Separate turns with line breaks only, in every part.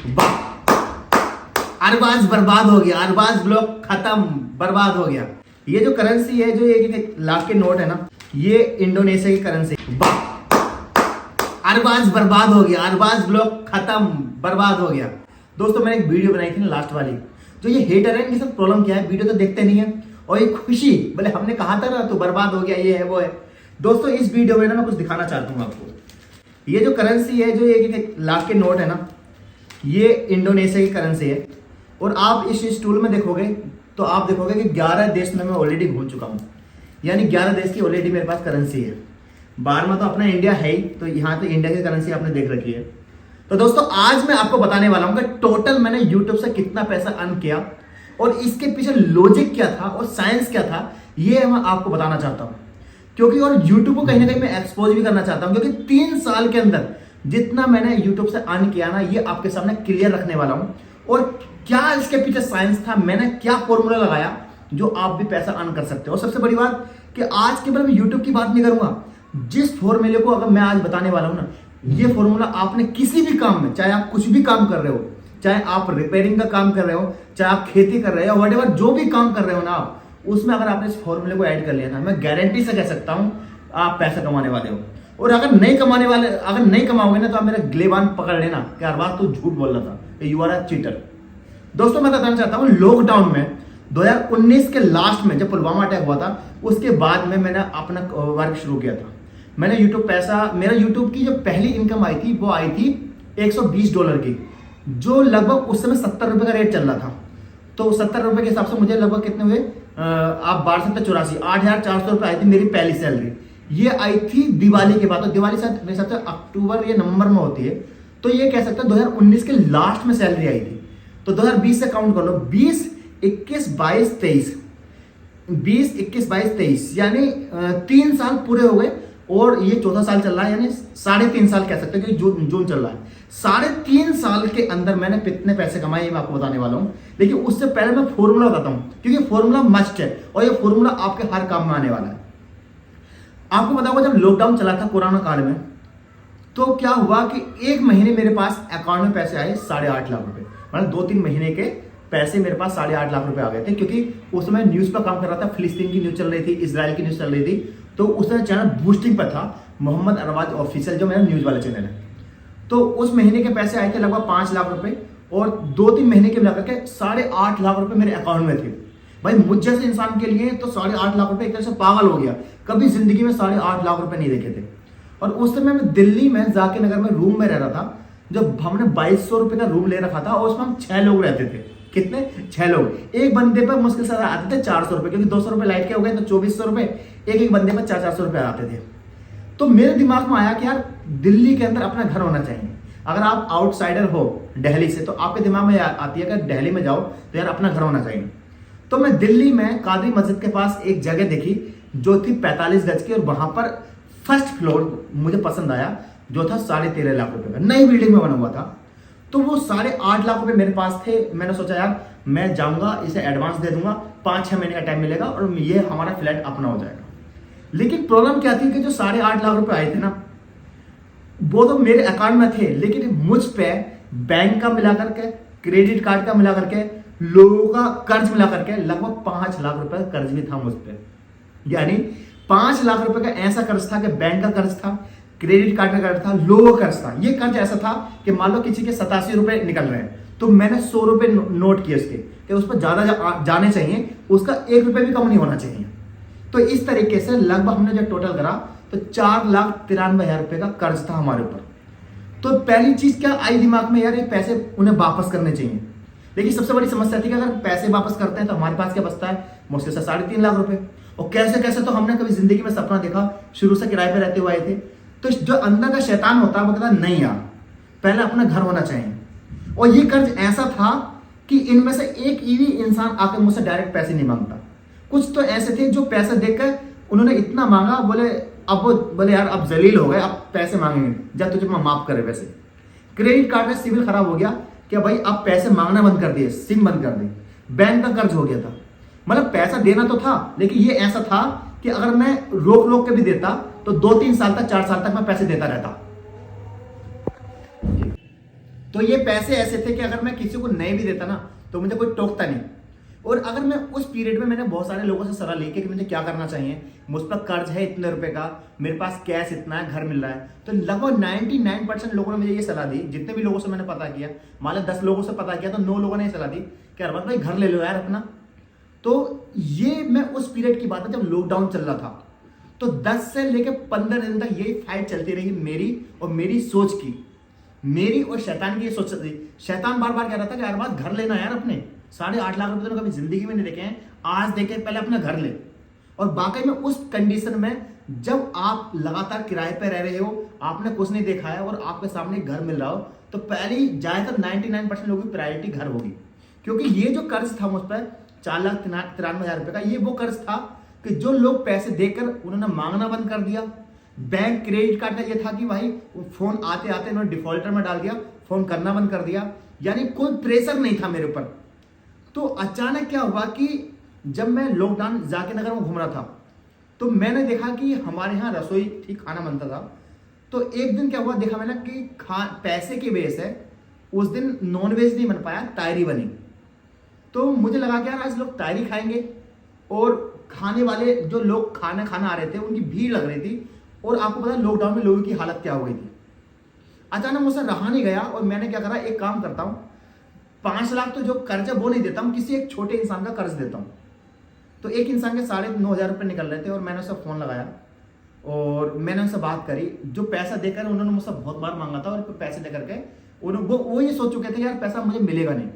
वाह, अरबाज बर्बाद हो गया, अरबाज ब्लॉक खत्म, बर्बाद हो गया। ये जो करेंसी है, जो एक लाख के नोट है ना, ये इंडोनेशिया की करेंसी। वाह, अरबाज बर्बाद हो गया, अरबाज ब्लॉक खत्म, बर्बाद हो गया। दोस्तों मैंने एक वीडियो बनाई थी ना लास्ट वाली, जो ये हेटर है, इनकी सब प्रॉब्लम क्या है, वीडियो तो देखते नहीं है, और ये खुशी बोले हमने कहा था ना तो बर्बाद हो गया, ये है वो है। दोस्तों इस वीडियो में ना मैं कुछ दिखाना चाहता हूँ आपको। ये जो करेंसी है, जो एक लाख के नोट है ना, ये इंडोनेशिया की करेंसी है। और आप इस टूल में देखोगे तो आप देखोगे कि 11 देश में मैं ऑलरेडी घूम चुका हूँ, यानी 11 देश की ऑलरेडी मेरे पास करेंसी है। 12वां तो अपना इंडिया है ही, तो यहाँ पे इंडिया की करेंसी आपने देख रखी है। तो दोस्तों आज मैं आपको बताने वाला हूँ कि टोटल मैंने यूट्यूब से कितना पैसा अर्न किया और इसके पीछे लॉजिक क्या था और साइंस क्या था, ये मैं आपको बताना चाहता हूँ। क्योंकि और यूट्यूब को कहीं ना कहीं मैं एक्सपोज भी करना चाहता हूँ, क्योंकि 3 साल के अंदर जितना मैंने यूट्यूब से अर्न किया ना, ये आपके सामने क्लियर रखने वाला हूँ। और क्या इसके पीछे साइंस था, मैंने क्या फॉर्मूला लगाया जो आप भी पैसा अर्न कर सकते हो। और सबसे बड़ी बात कि आज केवल मैं यूट्यूब की बात नहीं करूंगा, जिस फॉर्मूले को अगर मैं आज बताने वाला हूं ना, ये फॉर्मूला आपने किसी भी काम में, चाहे आप कुछ भी काम कर रहे हो, चाहे आप रिपेयरिंग का काम कर रहे हो, चाहे आप खेती कर रहे हो, व्हाटएवर जो भी काम कर रहे हो ना आप, उसमें अगर आपने इस फॉर्मूले को ऐड कर लिया ना, मैं गारंटी से कह सकता हूं आप पैसा कमाने वाले हो। और अगर नहीं कमाओगे ना, तो आप मेरा ग्लेबान पकड़ लेना कि हर बात तू झूठ बोल रहा था, यू आर अ चीटर। दोस्तों मैं बताना चाहता हूं, लॉकडाउन में 2019 के लास्ट में जब पुलवामा अटैक हुआ था, उसके बाद में मैंने अपना वर्क शुरू किया था। मैंने मेरा यूट्यूब की जो पहली इनकम आई थी, वो आई थी $120 की, जो लगभग उस समय 70 रुपए का रेट चल रहा था। तो 70 रुपए के हिसाब से मुझे लगभग कितने हुए, आप 1284 8,400 रुपए आई थी मेरी पहली सैलरी। ये आई थी दिवाली के बाद, तो दिवाली शायद मेरे हिसाब से अक्टूबर या नवंबर में होती है, तो ये कह सकते हैं 2019 के लास्ट में सैलरी आई थी। तो 2020 से काउंट कर लो, 20, 21, 22, 23, यानी 3 साल पूरे हो गए। और ये चौथा साल चल रहा है, यानी 3.5 साल कह सकते हैं, क्योंकि जून चल रहा है। 3.5 साल के अंदर मैंने कितने पैसे कमाए, ये मैं आपको बताने वाला हूं। लेकिन उससे पहले मैं फॉर्मूला बताता हूं, क्योंकि फॉर्मूला मस्ट है और ये फॉर्मूला आपके हर काम में आने वाला है। आपको बताऊंगा, जब लॉकडाउन चला था कोरोना काल में, तो क्या हुआ कि 1 महीने मेरे पास अकाउंट में पैसे आए 8.5 लाख रुपए, मतलब 2-3 महीने के पैसे मेरे पास 8.5 लाख रुपए आ गए थे। क्योंकि उस समय न्यूज पर काम कर रहा था, फिलिस्तीन की न्यूज चल रही थी, इजराइल की न्यूज चल रही थी, तो उस समय चैनल बूस्टिंग पर था, मोहम्मद अरबाज ऑफिशियल, जो मेरा न्यूज वाला चैनल है। तो उस महीने के पैसे आए थे लगभग 5 लाख रुपए, और 2-3 महीने के मिलाकर के 8.5 लाख रुपए मेरे अकाउंट में थे। भाई मुझ जैसे इंसान के लिए तो 8.5 लाख रुपए एक तरह से पागल हो गया, कभी जिंदगी में 8.5 लाख रुपए नहीं देखे थे। और उस समय मैं दिल्ली में जाके नगर में रूम में रह रहा था, जब हमने 2200 रुपए का रूम ले रखा था, और उसमें हम 6 लोग रहते थे। कितने? 6 लोग। एक बंदे पर मुश्किल से आते थे 400 रुपए, क्योंकि 200 रुपए लाइट के हो गए तो 2400 रुपए, एक बंदे पर 400 रुपए आते थे। तो मेरे दिमाग में आया कि यार दिल्ली के अंदर अपना घर होना चाहिए। अगर आप आउटसाइडर हो दिल्ली से, तो आपके दिमाग में आती है कि दिल्ली में जाओ तो यार अपना घर होना चाहिए। तो मैं दिल्ली में कादरी मस्जिद के पास एक जगह देखी जो थी 45 गज की, और वहां पर फर्स्ट फ्लोर मुझे पसंद आया, जो था 13.5 लाख रुपए का, नई बिल्डिंग में बना हुआ था। तो वो 8.5 लाख रुपए मेरे पास थे। मैंने सोचा यार मैं जाऊंगा, इसे एडवांस दे दूंगा, 5-6 महीने का टाइम मिलेगा और ये हमारा फ्लैट अपना हो जाएगा। लेकिन प्रॉब्लम क्या थी कि जो 8.5 लाख रुपए आए थे ना, वो तो मेरे अकाउंट में थे, लेकिन मुझ पे बैंक का मिला करके, क्रेडिट कार्ड का मिला करके, लोगों का कर्ज मिला करके लगभग 5 लाख रुपए का कर्ज भी था मुझ पे। यानी 5 लाख रुपए का ऐसा कर्ज था कि बैंक का कर्ज था, क्रेडिट कार्ड का कर्ज था, लोगों का कर्ज था। ये कर्ज ऐसा था कि मान लो किसी के 87 रुपए निकल रहे हैं, तो मैंने 100 रुपए नोट किए उसके, कि उस पर ज्यादा जाने चाहिए, उसका 1 रुपए भी कम नहीं होना चाहिए। तो इस तरीके से लगभग हमने जब टोटल करा तो 4,93,000 रुपए का कर्ज था हमारे ऊपर। तो पहली चीज क्या आई दिमाग में, यार ये पैसे उन्हें वापस करने चाहिए। लेकिन सबसे बड़ी समस्या थी कि अगर पैसे वापस करते हैं तो हमारे पास क्या बचता है, मुश्किल से 3.5 लाख रुपए। और कैसे कैसे तो हमने कभी जिंदगी में सपना देखा, शुरू से किराए पे रहते हुए आए थे। तो जो अंदर का शैतान होता है वो कहता नहीं यार पहले अपना घर होना चाहिए। और ये कर्ज ऐसा था कि इनमें से एक भी इंसान आकर मुझसे डायरेक्ट पैसे नहीं मांगता। कुछ तो ऐसे थे जो पैसे देकर उन्होंने इतना मांगा, बोले यार अब जलील हो गए, अब पैसे मांगेंगे, जब तुझे माफ करे पैसे। क्रेडिट कार्ड का सिविल खराब हो गया कि भाई अब पैसे मांगना बंद कर दिए, सिम बंद कर दी। बैंक का कर्ज हो गया था, मतलब पैसा देना तो था, लेकिन ये ऐसा था कि अगर मैं रोक के भी देता तो 2-3 साल तक 4 साल तक मैं पैसे देता रहता। तो ये पैसे ऐसे थे कि अगर मैं किसी को नहीं भी देता ना तो मुझे कोई टोकता नहीं। और अगर मैं उस पीरियड में मैंने बहुत सारे लोगों से सलाह ली कि मुझे क्या करना चाहिए, मुझ पर कर्ज है इतने रुपए का, मेरे पास कैश इतना है, घर मिल रहा है, तो लगभग 99% लोगों ने मुझे ये सलाह दी। जितने भी लोगों से मैंने पता किया, मान लो 10 लोगों से पता किया तो 9 लोगों ने ये सलाह दी कि अरबाज भाई घर ले लो यार अपना। तो ये मैं उस पीरियड की बात है जब लॉकडाउन चल रहा था। तो 10 से लेकर 15 दिन तक यही फाइट चलती रही मेरी और मेरी सोच की, मेरी और शैतान की ये सोच थी। शैतान बार बार कह रहा था कि अरबाज घर लेना यार अपने, 8.5 लाख रुपए तो कभी जिंदगी में नहीं देखे हैं, आज देखे पहले अपना घर ले। और वाकई में उस कंडीशन में जब आप लगातार किराए पे रह रहे हो, आपने कुछ नहीं देखा है और आपके सामने घर मिल रहा हो, तो पहली ज्यादातर 99% लोगों की प्रायोरिटी घर होगी। क्योंकि ये जो कर्ज था मुझ पर 4,93,000 रुपए का, ये वो कर्ज था कि जो लोग पैसे देकर उन्होंने मांगना बंद कर दिया। बैंक क्रेडिट कार्ड का ये था कि भाई फोन आते आते उन्होंने डिफॉल्टर में डाल दिया, फोन करना बंद कर दिया, यानी कोई प्रेशर नहीं था मेरे ऊपर। तो अचानक क्या हुआ कि जब मैं लॉकडाउन जाकिर नगर में घूम रहा था तो मैंने देखा कि हमारे यहाँ रसोई ठीक खाना बनता था। तो एक दिन क्या हुआ, देखा मैंने कि पैसे की वजह से उस दिन नॉनवेज नहीं बन पाया, तायरी बनी। तो मुझे लगा कि यार आज लोग तायरी खाएंगे, और खाने वाले जो लोग खाना आ रहे थे उनकी भीड़ लग रही थी। और आपको पता है लॉकडाउन में लोगों की हालत क्या हो गई थी। अचानक मुझसे रहा नहीं गया और मैंने क्या करा, एक काम करता हूँ, 5 लाख तो जो कर्ज है वो नहीं देता हूँ, किसी एक छोटे इंसान का कर्ज देता हूँ। तो एक इंसान के 9,500 रुपये निकल रहे थे और मैंने उससे फ़ोन लगाया और मैंने उनसे बात करी। जो पैसा देकर उन्होंने मुझसे बहुत बार मांगा था और पैसे देकर के वो ये सोच चुके थे कि यार पैसा मुझे मिलेगा नहीं।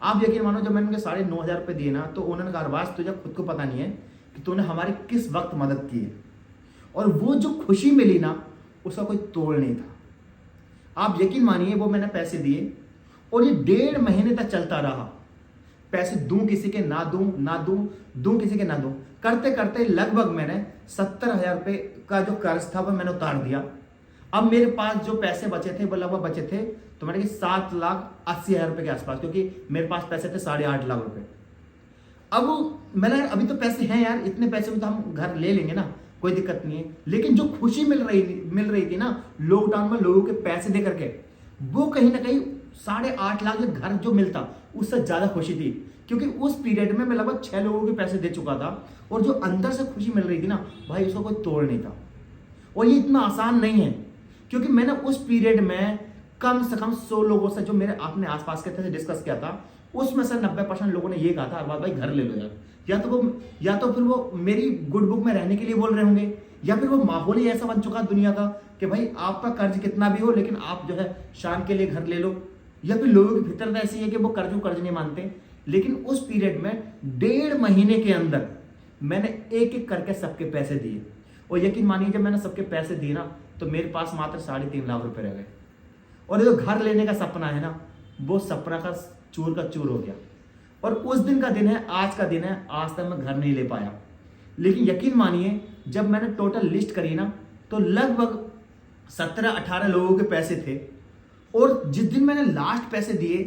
आप यकीन मानो, जब मैंने उनके 9,500 रुपये दिए ना तो उन्होंने कहा अरबाज तुझे खुद को पता नहीं है कि तूने हमारी किस वक्त मदद की है। और वो जो खुशी मिली ना उसका कोई तोड़ नहीं था। आप यकीन मानिए वो मैंने पैसे दिए और ये 1.5 महीने तक चलता रहा। पैसे दूं किसी के ना दूं किसी के ना दूं, करते करते लगभग मैंने 70,000 रुपये का जो कर्ज था वो मैंने उतार दिया। अब मेरे पास जो पैसे बचे थे वो लगभग बचे थे तो मैंने 7,80,000 रुपये के आसपास, क्योंकि मेरे पास पैसे थे 8.5 लाख रुपए। अब मैंने अभी तो पैसे हैं यार, इतने पैसे में तो हम घर ले लेंगे ना, कोई दिक्कत नहीं है। लेकिन जो खुशी मिल रही थी ना लॉकडाउन में लोगों के पैसे दे करके, वो कहीं ना कहीं 8.5 लाख घर जो मिलता उससे ज्यादा खुशी थी। क्योंकि उस पीरियड में मैं लगभग 6 लोगों के पैसे दे चुका था और जो अंदर से खुशी मिल रही थी ना भाई, उसका कोई तोड़ नहीं था। और ये इतना आसान नहीं है, क्योंकि मैंने उस पीरियड में कम से कम 100 लोगों से जो मेरे अपने आसपास के थे डिस्कस किया था, उसमें से 90% लोगों ने ये कहा था अरबाज भाई घर ले लो यार। या तो फिर वो मेरी गुड बुक में रहने के लिए बोल रहे होंगे, या फिर वो माहौल ही ऐसा बन चुका दुनिया का कि भाई आपका कर्ज कितना भी हो लेकिन आप जो है शान के लिए घर ले लो। या फिर लोगों की फितरत ऐसी है कि वो कर्ज नहीं मानते। लेकिन उस पीरियड में 1.5 महीने के अंदर मैंने एक एक करके सबके पैसे दिए। और यकीन मानिए जब मैंने सबके पैसे दिए ना तो मेरे पास मात्र 3.5 लाख रुपए रह गए। और ये जो घर लेने का सपना है ना, वो सपना का चूर हो गया। और उस दिन का दिन है, आज का दिन है, आज तक मैं घर नहीं ले पाया। लेकिन यकीन मानिए जब मैंने टोटल लिस्ट करी ना तो लगभग 17-18 लोगों के पैसे थे। और जिस दिन मैंने लास्ट पैसे दिए,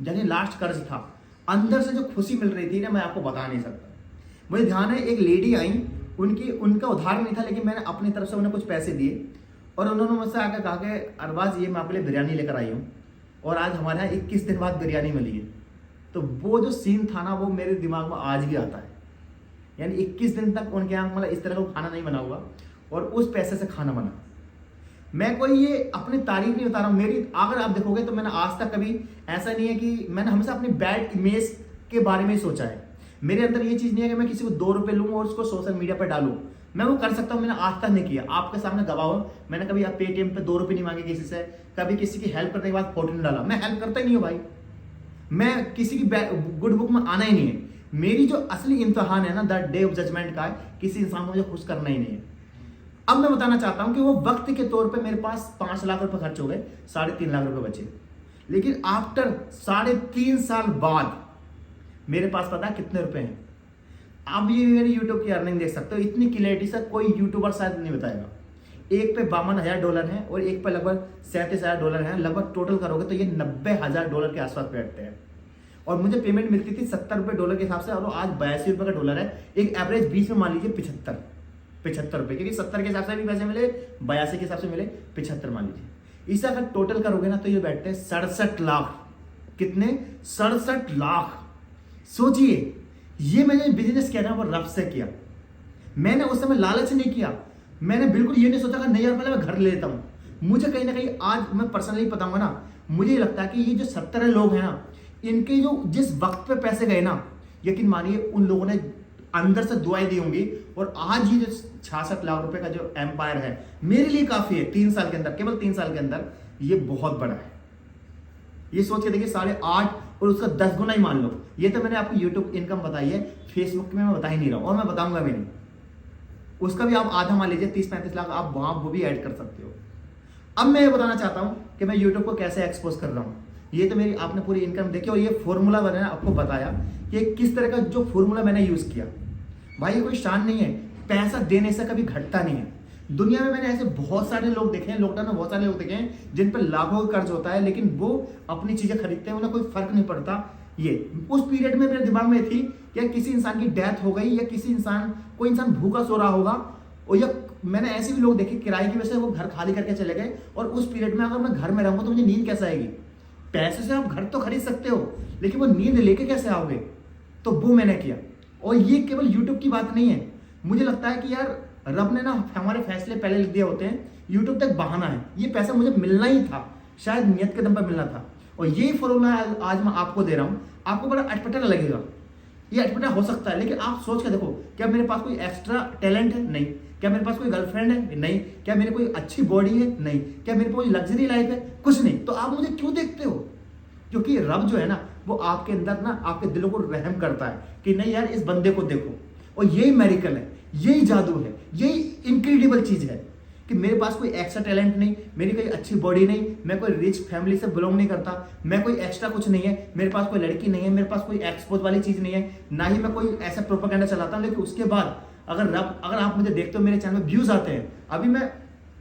यानी लास्ट कर्ज था, अंदर से जो खुशी मिल रही थी ना मैं आपको बता नहीं सकता। मुझे ध्यान है एक लेडी आई, उनका उधार नहीं था लेकिन मैंने अपनी तरफ से उन्हें कुछ पैसे दिए और उन्होंने मुझसे आकर कहा कि अरबाज ये मैं आपके लिए बिरयानी लेकर आई हूँ, और आज हमारे यहाँ 21 दिन बाद बिरयानी मिली है। तो वो जो सीन था ना वो मेरे दिमाग में आज भी आता है। यानी 21 दिन तक उनके यहाँ मतलब इस तरह का खाना नहीं बना हुआ और उस पैसे से खाना बना। मैं कोई ये अपनी तारीफ नहीं बता रहा हूँ, मेरी अगर आप देखोगे तो मैंने आज तक कभी ऐसा नहीं है कि मैंने हमेशा अपनी बैड इमेज के बारे में ही सोचा है। मेरे अंदर ये चीज़ नहीं है कि मैं किसी को 2 रुपये लूँ और उसको सोशल मीडिया पर डालूँ। मैं वो कर सकता हूँ, मैंने आज तक नहीं किया। आपके सामने गवाह हो, मैंने कभी पेटीएम पे 2 रुपये नहीं मांगे किसी से, कभी किसी की हेल्प करने के बाद फोटो नहीं डाला। मैं हेल्प करता ही नहीं हूँ भाई, मैं किसी की गुड बुक में आना ही नहीं है। मेरी जो असली इम्तिहान है ना द डे ऑफ जजमेंट का है, किसी इंसान को मुझे खुश करना ही नहीं है। अब मैं बताना चाहता हूं कि वो वक्त के तौर पे मेरे पास 5 लाख रुपए खर्च हो गए, 3.5 लाख रुपए बचे। लेकिन आफ्टर 3.5 साल बाद मेरे पास पता है कितने रुपए हैं। आप ये मेरी यूट्यूब की अर्निंग देख सकते हो, इतनी क्लियरिटी से कोई यूट्यूबर शायद नहीं बताएगा। एक पे $52,000 है और एक पे लगभग $37,000 है। लगभग टोटल करोगे तो ये $90,000 के आसपास बैठते हैं। और मुझे पेमेंट मिलती थी $70 के हिसाब से, और आज $82 का डॉलर है। एक एवरेज 20 में मान लीजिए 75 रुपए, क्योंकि 70 के हिसाब से भी पैसे मिले, 82 के हिसाब से मिले, 75 मान लीजिए। इसे अगर टोटल करोगे ना तो ये बैठते हैं 67 लाख। कितने? 67 लाख। सोचिए, ये मैंने बिजनेस किया ना वो रब से किया। मैंने उस समय लालच नहीं किया, मैंने बिल्कुल ये नहीं सोचा कि नहीं यार पहले मैं घर ले लेता हूं। मुझे कहीं ना कहीं आज मैं पर्सनली बताऊंगा ना, मुझे ये लगता है कि ये जो 70 लोग हैं ना, इनके जो जिस वक्त पे पैसे गए ना, यकीन मानिए उन लोगों ने अंदर से दुआएं दी होंगी। और आज ये जो 66 लाख रुपए का जो एम्पायर है मेरे लिए काफी है। 3 साल के अंदर, केवल 3 साल के अंदर ये बहुत बड़ा है। ये सोच के देखिए 8.5 और उसका 10 गुना ही मान लो। ये तो मैंने आपको यूट्यूब इनकम बताई है, फेसबुक में मैं बता ही नहीं रहा हूं और मैं बताऊंगा भी नहीं। उसका भी आप आधा मान लीजिए, 30-35 लाख आप वहां वो भी ऐड कर सकते हो। अब मैं ये बताना चाहता हूं कि मैं यूट्यूब को कैसे एक्सपोज कर रहा हूं। ये तो मेरी आपने पूरी इनकम देखी और ये फॉर्मूला मैंने आपको बताया कि किस तरह का जो फॉर्मूला मैंने यूज किया। भाई कोई शान नहीं है, पैसा देने से कभी घटता नहीं है। दुनिया में मैंने ऐसे बहुत सारे लोग देखे हैं, लॉकडाउन में बहुत सारे लोग देखे हैं जिन पर लाखों का कर्ज होता है, लेकिन वो अपनी चीजें खरीदते हैं, उन्हें कोई फर्क नहीं पड़ता। ये उस पीरियड में मेरे दिमाग में थी या किसी इंसान की डेथ हो गई या कोई इंसान भूखा सो रहा होगा, और या मैंने ऐसे भी लोग देखे किराए की वजह से वो घर खाली करके चले गए। और उस पीरियड में अगर मैं घर में रहूंगा तो मुझे नींद कैसे आएगी? पैसे से आप घर तो खरीद सकते हो, लेकिन वो नींद लेके कैसे आओगे? तो वो मैंने किया। और ये केवल यूट्यूब की बात नहीं है, मुझे लगता है कि यार रब ने ना हमारे फैसले पहले लिख दिए होते हैं। यूट्यूब तक बहाना है, ये पैसा मुझे मिलना ही था, शायद नियत के दम पर मिलना था। और ये फॉर्मूला आज मैं आपको दे रहा हूं। आपको बड़ा अटपटा लगेगा, ये अटपटा हो सकता है, लेकिन आप सोच के देखो, क्या मेरे पास कोई एक्स्ट्रा टैलेंट है? नहीं। क्या मेरे पास कोई गर्लफ्रेंड है? नहीं। क्या मेरी कोई अच्छी बॉडी है? नहीं। क्या मेरे पास लग्जरी लाइफ है? कुछ नहीं। तो आप मुझे क्यों देखते हो? क्योंकि रब जो है ना वो आपके अंदर ना आपके दिलों को रहम करता है कि नहीं यार इस बंदे को देखो। और यही मेरिकल है, यही जादू है, यही इनक्रेडिबल चीज है कि मेरे पास कोई एक्स्ट्रा टैलेंट नहीं, मेरी कोई अच्छी बॉडी नहीं, मैं कोई रिच फैमिली से बिलोंग नहीं करता, मैं कोई एक्स्ट्रा कुछ नहीं है, मेरे पास कोई लड़की नहीं है, मेरे पास कोई एक्सपोज वाली चीज नहीं है, ना ही मैं कोई ऐसा प्रोपेगेंडा चलाता हूं। लेकिन उसके बाद अगर आप मुझे देखते हो, मेरे चैनल में व्यूज आते हैं, अभी मैं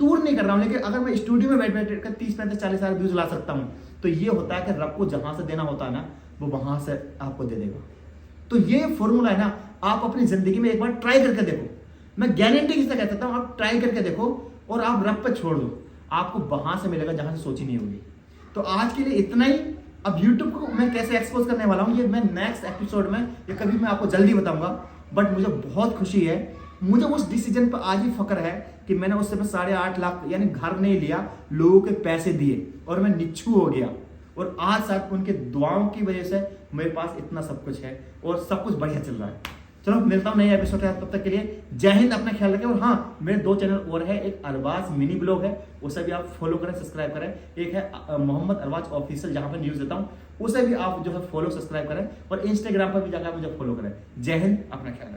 टूर नहीं कर रहा हूं, लेकिन अगर मैं स्टूडियो में बैठ कर 30-35-40 हजार व्यूज ला सकता हूं, तो ये होता है कि रब को जहां से देना होता है ना वो वहां से आपको दे देगा। तो ये फॉर्मूला है ना, आप अपनी जिंदगी में एक बार ट्राई करके देखो। मैं गारंटी किससे कह सकता हूं, आप ट्राई करके देखो और आप रब पे छोड़ दो, आपको वहां से मिलेगा जहां से सोची नहीं होगी। तो आज के लिए इतना ही। अब YouTube को मैं कैसे एक्सपोज करने वाला हूं ये मैं नेक्स्ट एपिसोड में या कभी मैं आपको जल्दी बताऊंगा। बट मुझे बहुत खुशी है, मुझे उस डिसीजन पर आज ही फक्र है कि मैंने उस समय 8.5 लाख यानी घर नहीं लिया, लोगों के पैसे दिए और मैं निच्छू हो गया। और आज साथ उनके दुआओं की वजह से मेरे पास इतना सब कुछ है और सब कुछ बढ़िया चल रहा है। चलो मिलता हूं नए एपिसोड है, तब तक के लिए जय हिंद, अपना ख्याल रखें। और हाँ, मेरे 2 चैनल और है, एक अरबाज मिनी ब्लॉग है, उसे भी आप फॉलो करें, सब्सक्राइब करें। एक है मोहम्मद अरबाज ऑफिशियल, जहां पर न्यूज देता हूं, उसे भी आप जो है फॉलो सब्सक्राइब करें। और इंस्टाग्राम पर भी जाकर मुझे फॉलो करें। जय हिंद, अपना ख्याल रखें।